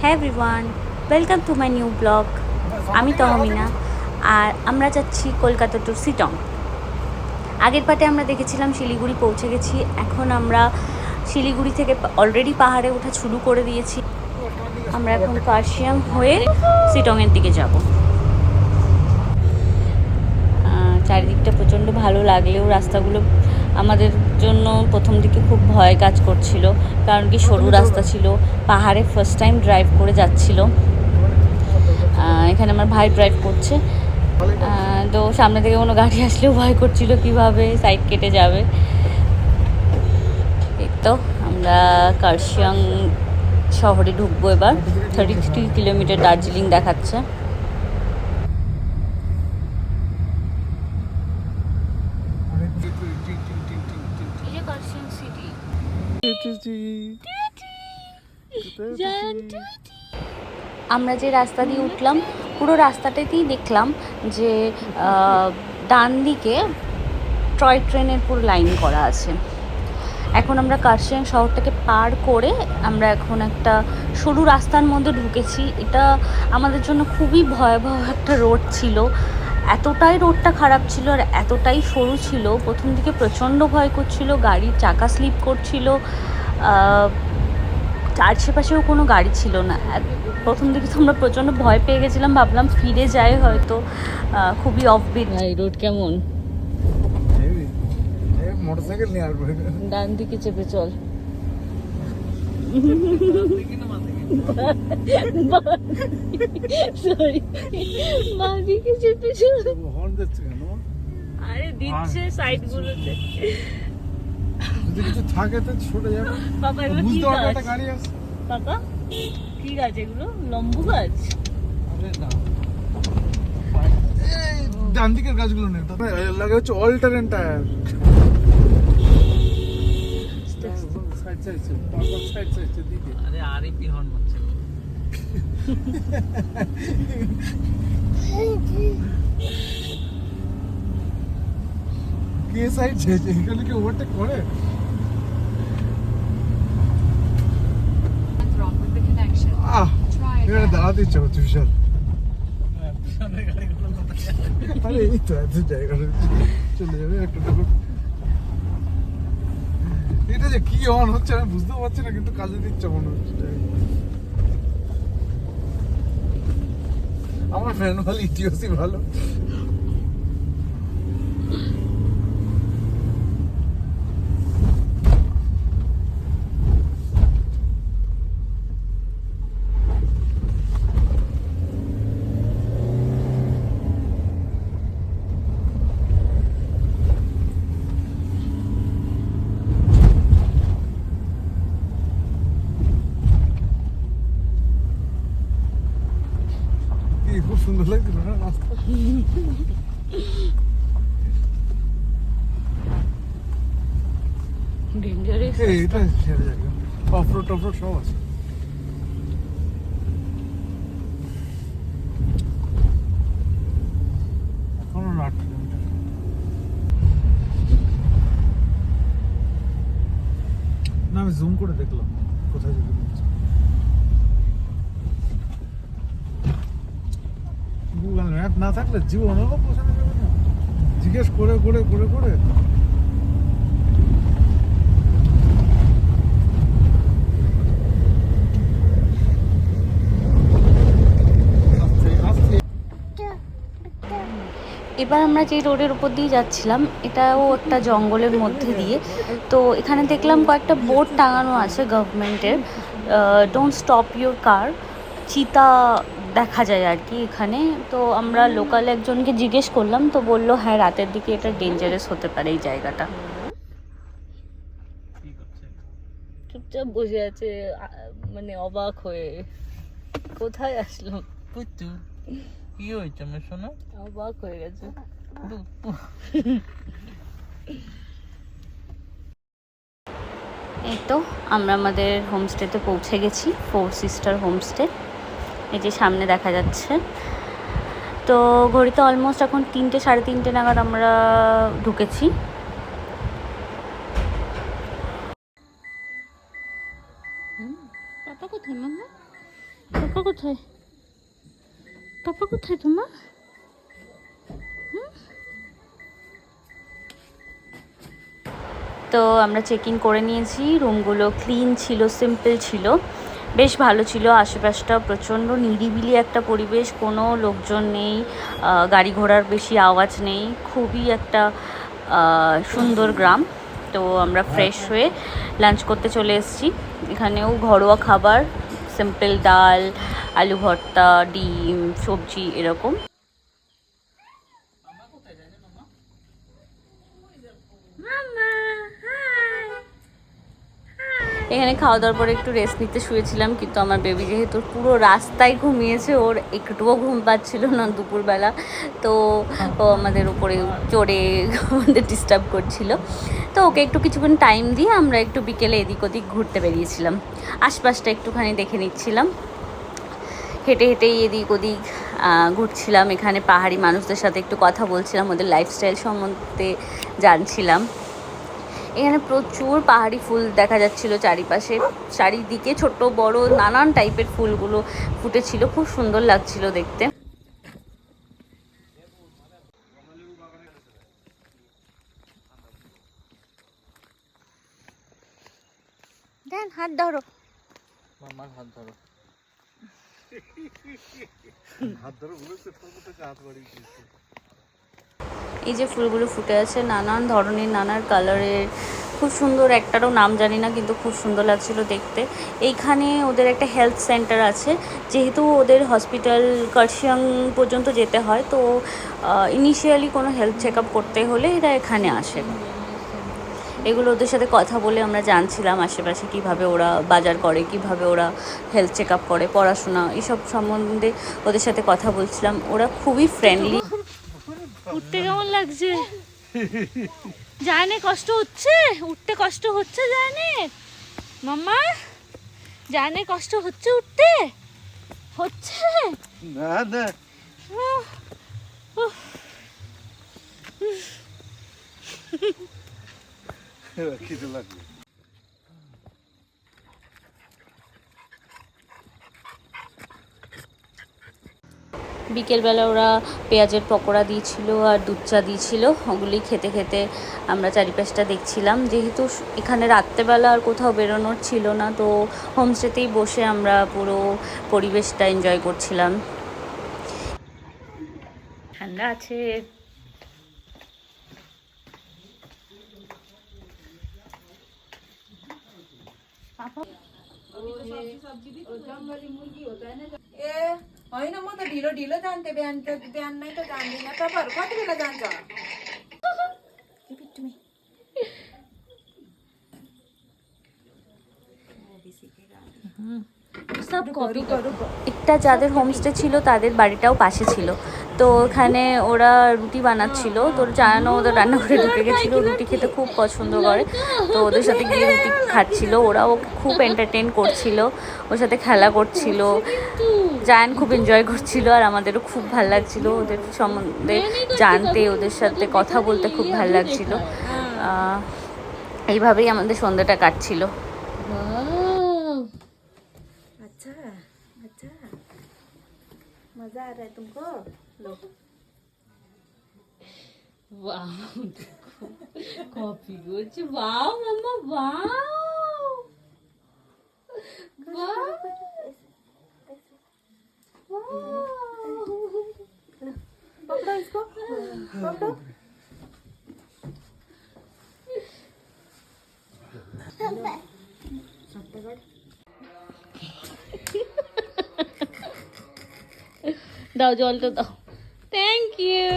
হ্যাঁ everyone, welcome to my new blog. আমি তহমিনা, আর আমরা যাচ্ছি কলকাতা টু সিটং। আগের পার্টে আমরা দেখেছিলাম শিলিগুড়ি পৌঁছে গেছি। এখন আমরা শিলিগুড়ি থেকে অলরেডি পাহাড়ে ওঠা শুরু করে দিয়েছি। আমরা এখন কার্শিয়াং হয়ে সিটংয়ের দিকে যাব। চারিদিকটা প্রচণ্ড ভালো লাগলেও রাস্তাগুলো আমাদের জন্য প্রথম দিকে খুব ভয় কাজ করছিল, কারণ কি সরু রাস্তা ছিল, পাহাড়ে ফার্স্ট টাইম ড্রাইভ করে যাচ্ছিল। এখানে আমার ভাই ড্রাইভ করছে, তো সামনে থেকে কোনো গাড়ি আসলেও ভয় করছিল কীভাবে সাইড কেটে যাবে। এই তো আমরা কার্শিয়াং শহরে ঢুকবো এবার। 33 কিলোমিটার দার্জিলিং দেখাচ্ছে। আমরা যে রাস্তা দিয়ে উঠলাম, পুরো রাস্তাটাতেই দেখলাম যে ডান দিকে টয় ট্রেনের পুরো লাইন করা আছে। এখন আমরা কার্শিয়াং শহরটাকে পার করে আমরা এখন একটা সরু রাস্তার মধ্যে ঢুকেছি। এটা আমাদের জন্য খুবই ভয়াবহ একটা রোড ছিল। এতটাই রোডটা খারাপ ছিল আর এতটাই সরু ছিল, প্রথম দিকে প্রচণ্ড ভয় করছিল, গাড়ির চাকা স্লিপ করছিল। আশেপাশেও কোনো গাড়ি ছিল না। প্রথম দিকে তো আমরা প্রচণ্ড ভয় পেয়ে গেছিলাম, ভাবলাম ফিরে যায় হয়তো। খুবই অফবিট। এই রোড কেমন? মোটরসাইকেল নিয়ে আসবো, ডান দিকে চেপে চল। সরি, বাঁ দিকে চেপে চল। হর্ন দিচ্ছে কেন? আরে দিচ্ছে সাইডগুলোতে। যদি কিছু থাকে তো ছুটে যাবে। বাবা এগুলো কি বুঝতে পারবে গাছ? একটা গাড়ি আছে। বাবা কি গাছ এগুলো? লম্বু গাছ? আরে না, এই ডান দিকের গাছগুলো নেই, লাগে হচ্ছে all terrain tyre. Side side দিকে। আরে আরইপি হর্ন মারছে। কে সাইড ছেড়েছে? এখানে কি ওভারটেক করে? এখানে দাঁড়াতে ইচ্ছা করছে বিশাল। আরে এই তো এত জায়গা চলে যাবে একটা টুকু। এটা যে কি অন হচ্ছে আমি বুঝতে পারছি না, কিন্তু কাজে দিচ্ছে মনে হচ্ছে। আমার ম্যানুয়াল ইটিওসি ভালো। খুব সুন্দর লাগছিল না রাস্তা? ডেঞ্জারাস। এটা ছেড়ে যাবে, অফরোড টফরোড সব আছে। এখনো 8 কিলোমিটার। না আমি জুম করে দেখলাম কোথায় যেতে দিচ্ছে। গুগল ম্যাপ না থাকলে জীবনেও পৌঁছানো যাবে না, জিজ্ঞেস করে করে করে করে। এবার আমরা যে রোডের উপর দিয়ে যাচ্ছিলাম, এটাও একটা জঙ্গলের মধ্যে দিয়ে। তো এখানে দেখলাম কয়েকটা বোর্ড টাঙানো আছে গভর্নমেন্টের, ডোন্ট স্টপ ইউর কার। চিতা দেখা যায় আর কি এখানে। তো আমরা লোকাল একজনকে জিজ্ঞেস করলাম, তো বললো হ্যাঁ রাতের দিকে এটা ডেঞ্জারাস হতে পারে এই জায়গাটা। চুপচাপ বসে আছে, মানে অবাক হয়ে। কোথায় আসলাম? পুতু কি হয়েছে আমার শোনা? অবাক হয়ে গেছে। এই তো আমরা আমাদের হোমস্টেতে পৌঁছে গেছি, 4 সিস্টার হোমস্টে। এই যে সামনে দেখা যাচ্ছে। তো ঘড়িতে অলমোস্ট এখন 3টে সাড়ে 3টে নাগাদ আমরা ঢুকেছি। পাপা কোথায় মাম্মা? কোথায়? পাপা কোথায় তোমার? তো আমরা চেক ইন করে নিয়েছি। রুমগুলো ক্লিন ছিল, সিম্পল ছিল, বেশ ভালো ছিল। আশেপাশটা প্রচণ্ড নিরিবিলি একটা পরিবেশ, কোনো লোকজন নেই, গাড়ি ঘোড়ার বেশি আওয়াজ নেই, খুবই একটা সুন্দর গ্রাম। তো আমরা ফ্রেশ হয়ে লাঞ্চ করতে চলে এসেছি। এখানেও ঘরোয়া খাবার, সিম্পল ডাল, আলু ভর্তা, ডিম, সবজি এরকম। এখানে খাওয়া দাওয়ার পরে একটু রেস্ট নিতে শুয়েছিলাম, কিন্তু আমার বেবি যেহেতু পুরো রাস্তায় ঘুমিয়েছে, ওর একটুও ঘুম পাচ্ছিল না দুপুরবেলা, তো ও আমাদের উপরে চড়ে আমাদের ডিস্টার্ব করছিল। তো ওকে একটু কিছুক্ষণ টাইম দিয়ে আমরা একটু বিকেলে এদিক ওদিক ঘুরতে বেরিয়েছিলাম, আশপাশটা একটুখানি দেখে নিচ্ছিলাম। হেঁটে হেঁটেই এদিক ওদিক ঘুরছিলাম। এখানে পাহাড়ি মানুষদের সাথে একটু কথা বলছিলাম, ওদের লাইফস্টাইল সম্বন্ধে জানছিলাম। এখানে প্রচুর পাহাড়ি ফুল দেখা যাচ্ছিল চারিপাশে, চারিদিকে ছোট বড় নানান টাইপের ফুলগুলো ফুটেছিল, খুব সুন্দর লাগছিল দেখতে। দেন হাত ধরো, মামার হাত ধরো। হাত ধরে বলেছে, হাত বাড়িয়ে দিয়েছে। এই যে ফুলগুলো ফুটে আছে নানান ধরনের, নানান কালারের, খুব সুন্দর। একটারও নাম জানি না, কিন্তু খুব সুন্দর লাগছিল দেখতে। এইখানে ওদের একটা হেলথ সেন্টার আছে, যেহেতু ওদের হসপিটাল কার্শিয়াং পর্যন্ত যেতে হয়, তো ইনিশিয়ালি কোনো হেলথ চেক আপ করতে হলে এরা এখানে আসে। এগুলো ওদের সাথে কথা বলে আমরা জানছিলাম আশেপাশে কীভাবে ওরা বাজার করে, কীভাবে ওরা হেলথ চেক আপ করে, পড়াশোনা এসব সম্বন্ধে ওদের সাথে কথা বলছিলাম। ওরা খুবই ফ্রেন্ডলি। উঠতে কেমন লাগছে? জানে কষ্ট হচ্ছে, উঠতে কষ্ট হচ্ছে জানে মাম্মা, জানে কষ্ট হচ্ছে, উঠতে হচ্ছে না না, খিদে লাগবে। বিকেলবেলা ওরা পেঁয়াজের পকোড়া দিয়েছিল আর দুধ চা দিয়েছিল, ওগুলি খেতে খেতে আমরা চারিপাশটা দেখছিলাম। যেহেতু এখানে রাত্রেবেলা আর কোথাও বেরোনোর ছিল না, তো হোমস্টেতেই বসে আমরা পুরো পরিবেশটা এনজয় করছিলাম। ঠান্ডা আছে। होइन म त ढिलो ढिलो जान्थेँ बिहान त, बिहान नै त जान्दिनँ। तपाईँहरू कति बेला जान्छ? একটা যাদের হোমস্টে ছিল তাদের বাড়িটাও পাশে ছিল, তো ওখানে ওরা রুটি বানাচ্ছিল। তো জানো ওদের রান্নাঘরে ঢুকে গেছিলো, রুটি খেতে খুব পছন্দ করে, তো ওদের সাথে গিয়ে রুটি খাচ্ছিল। ওরাও খুব এন্টারটেন করছিল, ওর সাথে খেলা করছিল, জায়ান খুব এনজয় করছিল, আর আমাদেরও খুব ভালো লাগছিল ওদের সম্বন্ধে জানতে, ওদের সাথে কথা বলতে খুব ভালো লাগছিল। এইভাবেই আমাদের সন্ধ্যাটা কাটছিল। अच्छा अच्छा, मजा आ रहा है तुमको? लो वाह, कॉफी गुड, वाह मम्मा, वाह वाह पकड़ो इसको, पकड़ो। দাও জলটা দাও। Thank you.